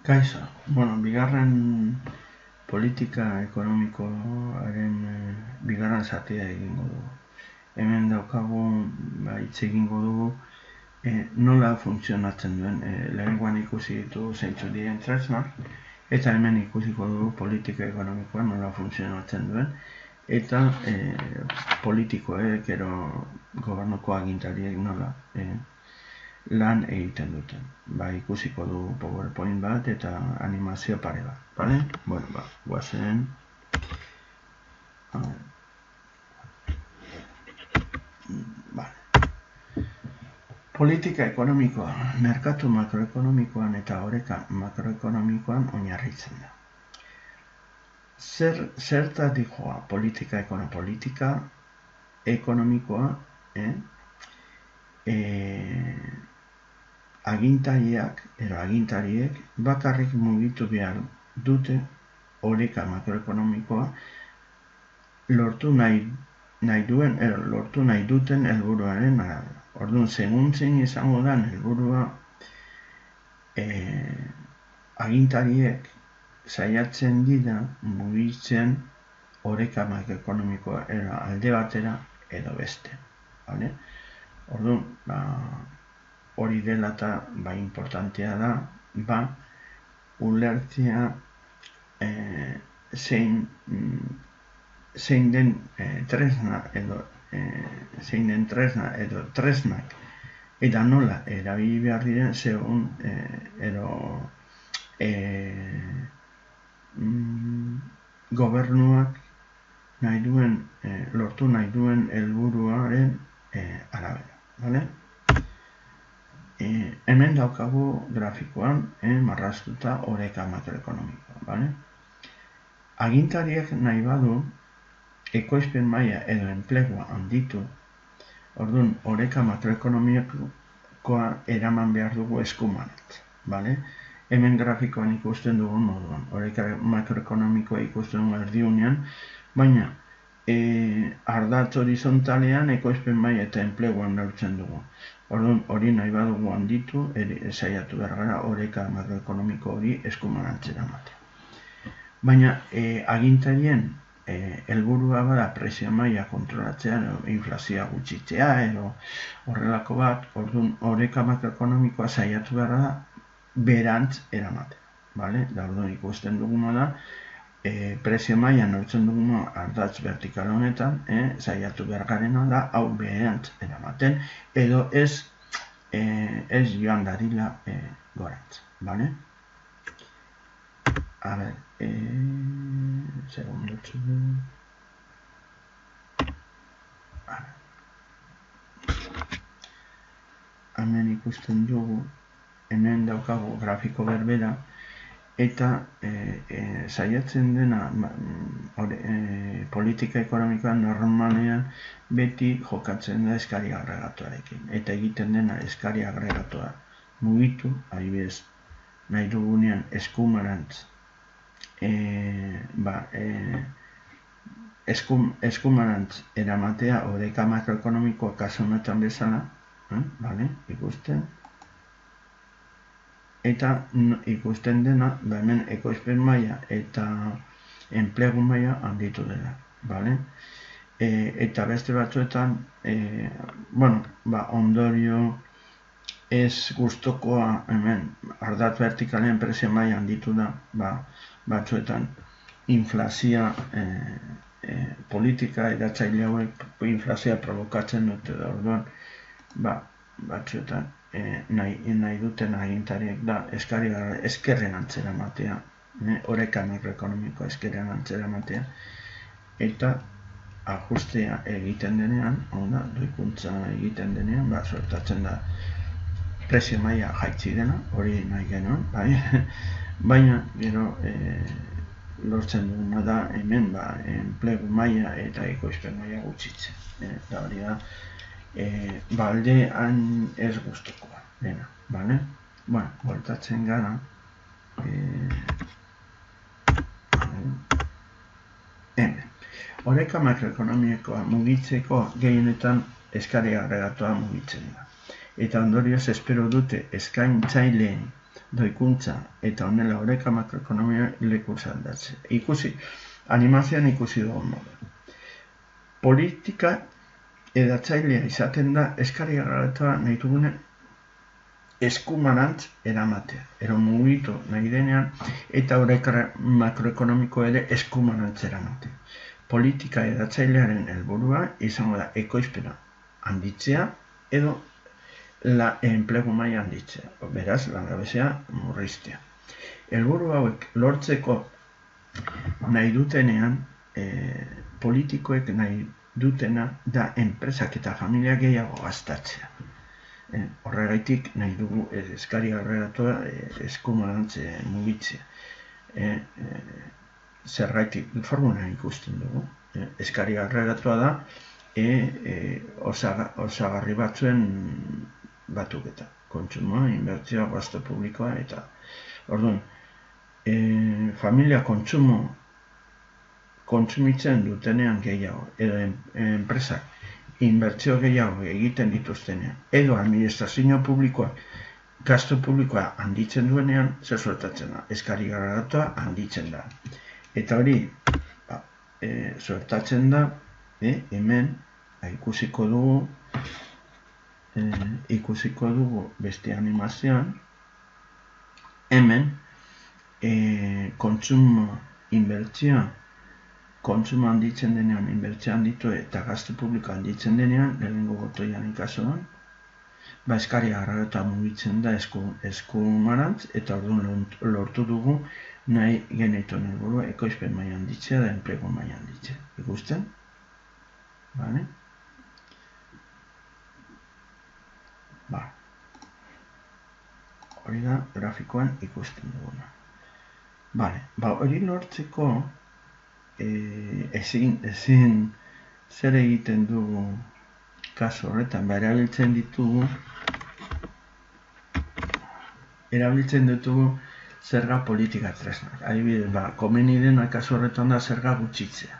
Kaixo, bigarren politika ekonomikoaren bigarren zatia egingo dugu. Hemen daukagu, hitz egingo dugu, nola funtzionatzen duen, lehenguan ikusi ditu zeintzuk diren tresnak, eta hemen ikusiko dugu politika ekonomikoa nola funtzionatzen duen, eta politikoek ero gobernuko agintariek nola lan egiten duten. Ikusiko du PowerPoint bat eta animazio pare bat, bale? Bueno, guazen. Politika ekonomikoa, merkatu makroekonomikoan eta oreka makroekonomikoan oinarritzen da. Zertatik joa politika ekonomikoa, agintariek bakarrik mugitu behar dute oreka makroekonomikoa lortu nahi duten helburuaren arabera. Orduan, segun zein izango den helburua, agintariek saiatzen dira mugitzen oreka makroekonomikoa alde batera edo beste. Orduan, hori dela eta importantea da, ulertzea zein den tresna edo tresnak eta nola erabili behar diren segun gobernuak lortu nahi duen helburuaren arabera. Hemen daukagu grafikoan marraztuta oreka makroekonomikoa. Agintariek nahi badu ekoizpen maila edo enplegua handitu, orduan oreka makroekonomikoa eraman behar dugu eskumanat. Hemen grafikoan ikusten dugun moduan, oreka makroekonomikoa ikusten dugu erdiunean, baina ardatz horizontalean ekoizpen maila eta enpleguan neurtzen dugu. Orduan, hori nahi badugu handitu, saiatu behar gara oreka makroekonomiko hori eskumanantzera matea. Baina, agintarien helburua bada prezio maila kontrolatzea, inflazioa gutxitzea, edo horrelako bat, orduan, oreka makroekonomikoa saiatu behar da berantz eramatea. Da, orduan, ikusten duguna da, prezio maila neurtzen duguna ardatz vertikal honetan, saiatu behar garena da, hau berantz eramaten, edo ez joan dadila gorantz. A ber, segundotxo. Hemen ikusten dugu, hemen daukagu grafiko berbera, eta saiatzen dena politika ekonomikoa normalean beti jokatzen da eskari agregatuarekin. Eta egiten dena eskari agregatua mugitu, adibidez, nahi dugunean eskumarantz eskumarantz eramatea oreka makroekonomikoa kasu honetan bezala, ikusten, eta ikusten dena, hemen ekoizpen maila eta enplegu maila handitu dela. Eta beste batzuetan, ondorio ez gustokoa hemen ardatz vertikalen prezio maila handitu da, batzuetan inflazioa politika edatzaile hauek inflazioa provokatzen dute da, orduan, batzuetan nahi duten agintariek da eskerren antzera matea, oreka makroekonomikoa eskerren antzera matea, eta ajustea egiten denean, doikuntza egiten denean, suertatzen da prezio maila jaitsi dena, hori nahi genuen, baina gero lortzen duguna da hemen enplegu maila eta ekoizpen maila gutxitzen. Eta hori da, aldean ez gustukoa dena, bueltatzen gara, hemen. Oreka makroekonomikoa mugitzeko gehienetan eskari agregatua mugitzen da. Eta ondorioz espero dute eskaintzaileen doikuntza eta honela oreka makroekonomia lekursa aldatzea. Animazioan ikusi dugu modu. Politika edatzailea izaten da eskari garratua nahi dugune eskumanantz eramatea. Ero mugitu nahi denean eta oreka makroekonomiko ere eskumanantz eramatea. Politika edatzailearen helburua izango da ekoizpena handitzea edo enplegu maila handitzea. Beraz, langabezia murriztea. Helburu hauek lortzeko nahi dutenean, politikoek nahi dutena da enpresak eta familia gehiago gastatzea. Horregaitik nahi dugu eskari aurreratua eskumanantz mugitzea. Zergaitik formula ikusten dugu. Eskari aurreratua da osagarri batzuen batuketa. Kontsumoa, inbertsioa, gasto publikoa eta orduan, familia kontsumitzen dutenean gehiago, edo enpresak inbertsio gehiago egiten dituztenean, edo administrazio publikoak gasto publikoa handitzen duenean, zer suertatzen da, eskari garratua handitzen da. Eta hori, suertatzen da, hemen, ikusiko dugu beste animazioan, hemen, kontsumo inbertsioa, kontsumo handitzen denean, inbertsio handitu eta gastu publiko handitzen denean, lehenengo botoian ikasuan, eskari garratua mugitzen da eskumarantz, eta orduan lortu dugu nahi genetuen helburua ekoizpen maila handitzea da enplegu maila handitzea. Ikusten? Bale? Hori da grafikoan ikusten duguna. Hori lortzeko ezin zer egiten dugu kasu horretan, erabiltzen ditugu zerga politika tresnak. Adibidez, komeni dena kasu horretan da zerga gutxitzea.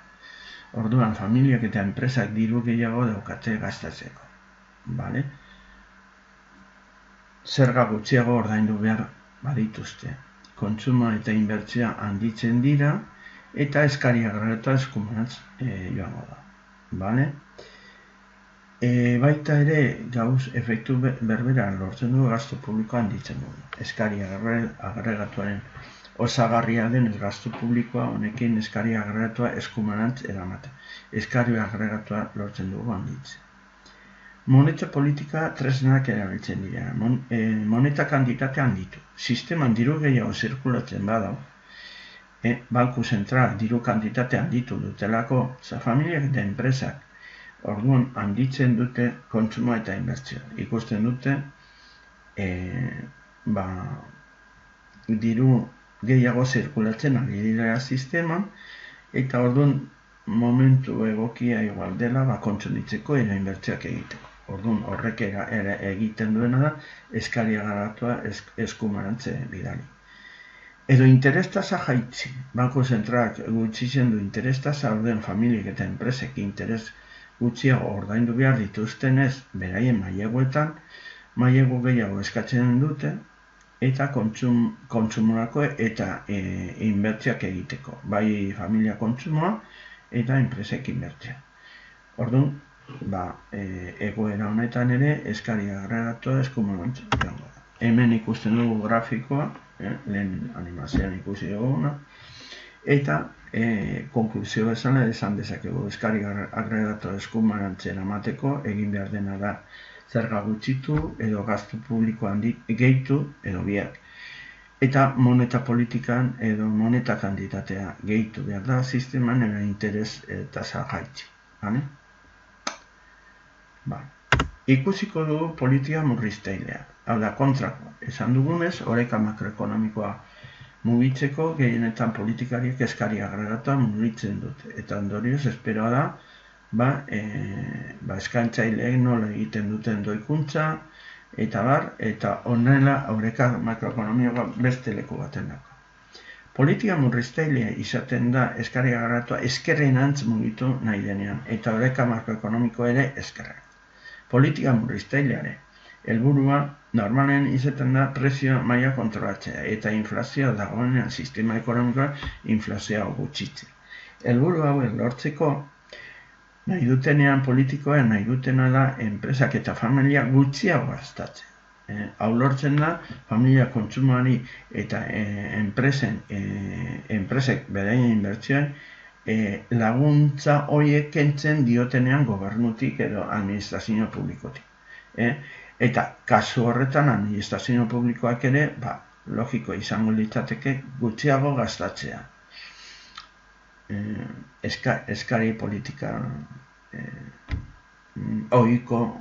Orduan, familiak eta enpresak diru gehiago daukate gastatzeko. Bale? Zerga gutxiago ordaindu behar badituzte. Kontsumoa eta inbertsioa handitzen dira eta eskari garratua eskumanantz joango da. Bale? Baita ere gauz efektu berbera lortzen du gastu publikoa handitzen du. Eskari agregatuaren osagarria den gastu publikoa honekin eskari agregatua eskumanantz eramate. Eskari agregatua lortzen dugu handitzen. Moneta politika tresnak erabiltzen dira. Moneta kantitate handitu. Sisteman diru gehiago zirkulatzen badau, banku zentral diru kantitate handitu dutelako, familiak eta enpresak orduan handitzen dute kontsumoa eta inbertsioa. Ikusten dute diru gehiago zirkulatzen ari dira sisteman, eta orduan momentu egokia igual dela kontsumitzeko eta inbertsioak egiteko. Orduan horrek egiten duena da eskari garratua eskumarantze bidali. Edo interestasa jaitzi. Banku zentralak gutxitzen du interestasa, orduan familiek eta enpresek interes gutxiago ordaindu behar dituztenez beraien maileguetan, mailegu gehiago eskatzen dute eta kontsumorako eta inbertsioak egiteko. Bai familia kontsumoa eta enpresek inbertsioa. Orduan, egoera honetan ere eskari agregatua eskumanantz joango da. Hemen ikusten dugu grafikoa, lehen animazioan ikusi duguna, eta konklusio bezala esan dezakegu eskari agregatua eskumanantz eramateko egin behar dena da zerga gutxitu edo gastu publiko gehitu edo biak. Eta moneta politikan edo moneta kantitatea gehitu behar da sisteman era interes tasa jaitsi. Ikusiko dugu politika murriztailea. Hau da, kontrakoa. Esan dugunez, oreka makroekonomikoa mugitzeko gehienetan politikariek eskari agregatua mugitzen dute. Eta ondorioz, esperoa da, eskaintzaileek nola egiten duten doikuntza, eta honela oreka makroekonomikoa beste leku baten dago. Politika murriztailea izaten da eskari agregatua eskerrenantz mugitu nahi denean, eta oreka makroekonomiko ere eskerren. Politika murriztaileare Helburua normalen izaten da prezio maila kontrolatzea eta inflazioa dagoenean sistema ekonomikoa inflazioa gutxitzea. Helburu hauek lortzeko nahi dutenean politikoa nahi dutena da enpresak eta familia gutxiago gastatzea. Hau lortzen da familia kontsumoari eta enpresek beraien inbertsioen laguntza horiek kentzen diotenean gobernutik edo administrazio publikotik. Eta kasu horretan administrazio publikoak ere, logiko izango litzateke gutxiago gastatzea. Eskari politika ohiko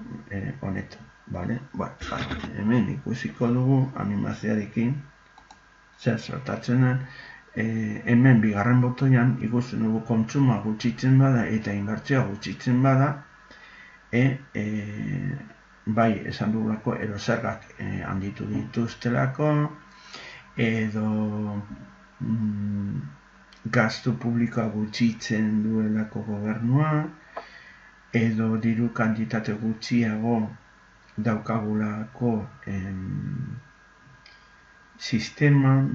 honetan. Hemen ikusiko dugu animazioarekin zer sortatzen den. Hemen bigarren botoian ikusten dugu kontsumoa gutxitzen bada eta inbertsioa gutxitzen bada, bai esan dugulako edo zergak handitu dituztelako edo gastu publikoa gutxitzen duelako gobernua edo diru kantitate gutxiago daukagulako sistema,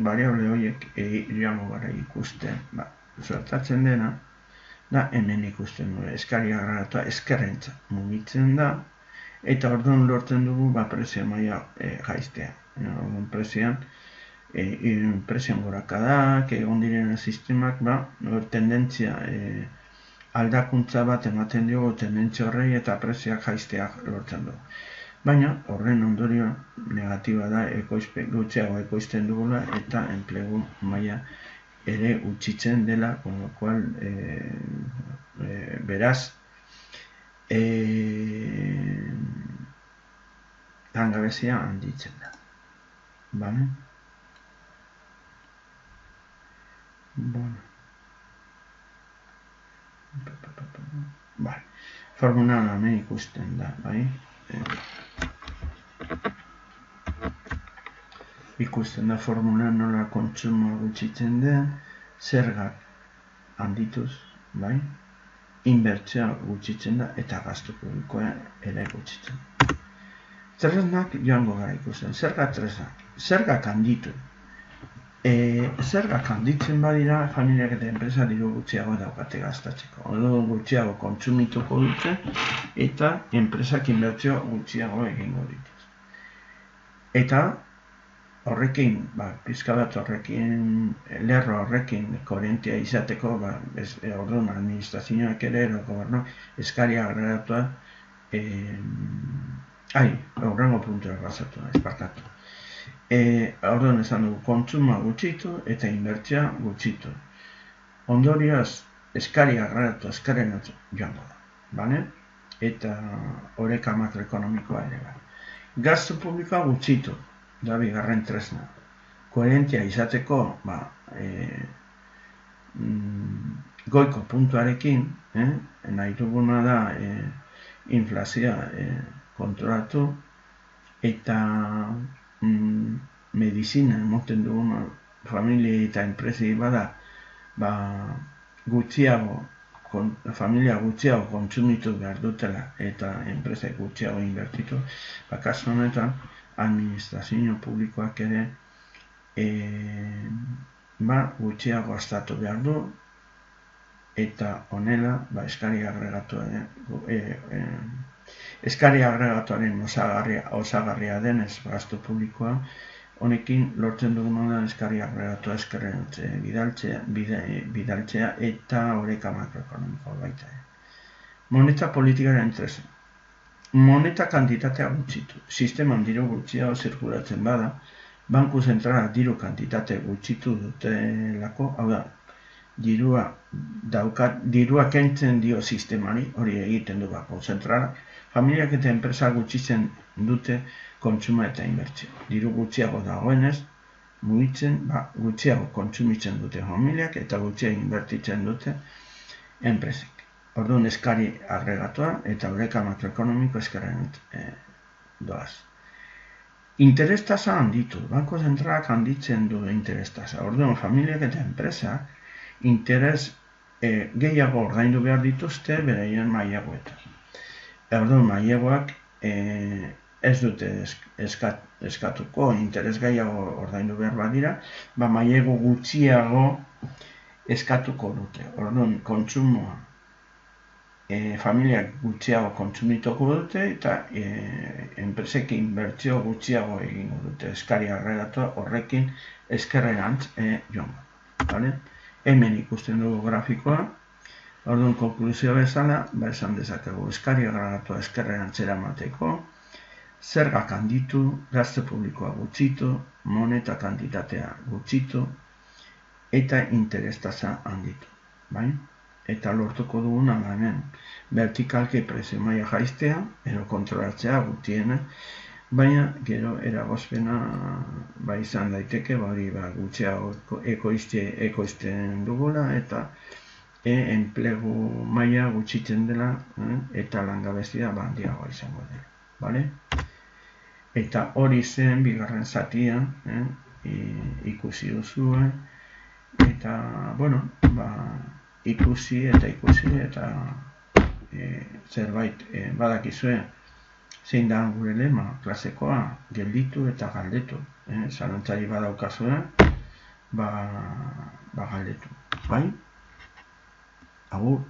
variable horiek iriango gara ikusten, sortatzen dena, da hemen ikusten du, eskari agregatua eskerrentza mugitzen da, eta orduan lortzen dugu prezio maila jaistea. Orduan prezioan gorakadak, egon direna sistemak, tendentzia aldakuntza bat ematen dugu tendentzia horrei eta prezioak jaizteak lortzen du. Baina horren ondorio negatiba da gutxiago ekoizten dugula eta enplegu maila ere utzitzen dela, con lo cual beraz langabezia handitzen da. Bale? Formula hemen ikusten da, bai? Ikusten da formula nola kontsumoa gutxitzen den, zergak handituz, bai? Inbertsioa gutxitzen da eta gastu publikoa ere gutxitzen. Tresnak joango gara ikusten, zergak handitu. Zergak handitzen badira, familiak eta enpresa diru gutxiago daukate gastatzeko. Ordu gutxiago kontsumituko dute eta enpresak inbertsio gutxiago egingo dituz. Eta horrekin, pizka bat horrekin, lerro horrekin koherentea izateko, orduan administrazioak ere, gobernu, eskari agregatua, aurrengo puntua gazatu, esparkatu. Orduan esan dugu, kontsumoa gutxitu eta inbertsioa gutxitu. Ondorioz, eskari agregatu eskarren joango da, bane? Eta oreka makroekonomikoa ere bai. Gastu publikoa gutxitu, da bigarren tresna. Koherentea izateko, goiko puntuarekin, nahi duguna da inflazioa kontrolatu eta medizina emoten duguna familia eta enpresi bada familia gutxiago kontsumitu behar dutela eta enpresa gutxiago inbertitu, kasu honetan administrazio publikoak ere gutxiago gastatu behar du eta honela eskari agregatuaren osagarria denez gastu publikoa, honekin lortzen duguna da eskari agregatua eskerren bidaltzea eta oreka makroekonomikoa baita. Moneta politikaren tresna. Moneta kantitatea gutxitu. Sisteman diru gutxiago zirkulatzen bada, banku zentralak diru kantitate gutxitu dutelako, hau da, dirua kentzen dio sistemari, hori egiten du banku zentralak, familiak eta enpresa gutxitzen dute kontsuma eta inbertsio. Diru gutxiago dagoenez, mugitzen, gutxiago kontsumitzen dute familiak eta gutxiago inbertitzen dute enpresek. Orduan eskari agregatua eta oreka makroekonomiko eskerren doaz. Interes tasa handitu, banko zentralak handitzen du interes tasa. Orduan familiak eta enpresak interes gehiago ordaindu behar dituzte beraien maileguetan. Orduan maileguak ez dute eskatuko, interes gehiago ordaindu behar badira, mailegu gutxiago eskatuko dute. Orduan, kontsumoa familiak gutxiago kontsumituko dute eta enpresek inbertsio gutxiago egingo dute. Eskari aurreratu horrekin eskerrerantz joango. Vale? Hemen ikusten dugu grafikoa. Orduan, konklusio bezala, esan dezakegu eskari aurreratu eskerrerantz eramateko, zergak handitu, gazte publikoa gutxitu, moneta kantitatea gutxitu, eta interes tasa handitu. Bai? Eta lortuko duguna da hemen vertikalki prezio maila jaistea, edo kontrolatzea gutiena, baina gero eragozpena izan daiteke, hori gutxiago ekoizten dugula, eta enplegu maila gutxitzen dela, eta langabezia handiagoa izango dela. Vale? Eta hori zen bigarren zatian, ikusi duzue, eta, bueno, ikusi eta zerbait badakizue zein da gure lema klasekoa, gelditu eta galdetu. Zalantzari badaukazue, galdetu. Bai? Agur.